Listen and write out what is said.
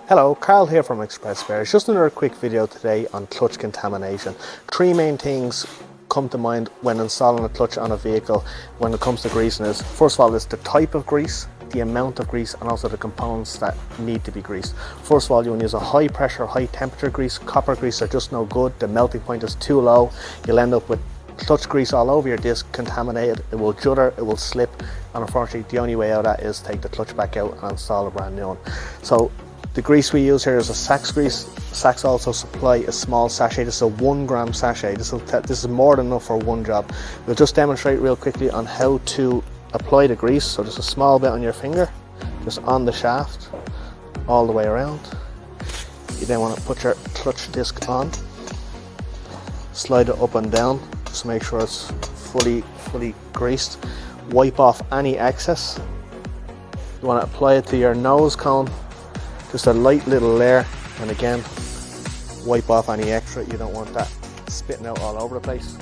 Hello, Karl here from Express Spares. Just another quick video today on clutch contamination. Three main things come to mind when installing a clutch on a vehicle when it comes to greasing is, first of all, is the type of grease, the amount of grease, and also the components that need to be greased. First of all, you want to use a high pressure, high temperature grease. Copper grease are just no good. The melting point is too low. You'll end up with clutch grease all over your disc, contaminated. It will judder, it will slip, and unfortunately the only way out of that is take the clutch back out and install a brand new one. So the grease we use here is a Sachs grease. Sachs also supply a small sachet. This is a 1 gram sachet. This is more than enough for one job. We'll just demonstrate real quickly on how to apply the grease. So just a small bit on your finger, just on the shaft, all the way around. You then want to put your clutch disc on, slide it up and down, just make sure it's fully greased. Wipe off any excess. You want to apply it to your nose cone, just a light little layer, and again wipe off any extra. You don't want that spitting out all over the place.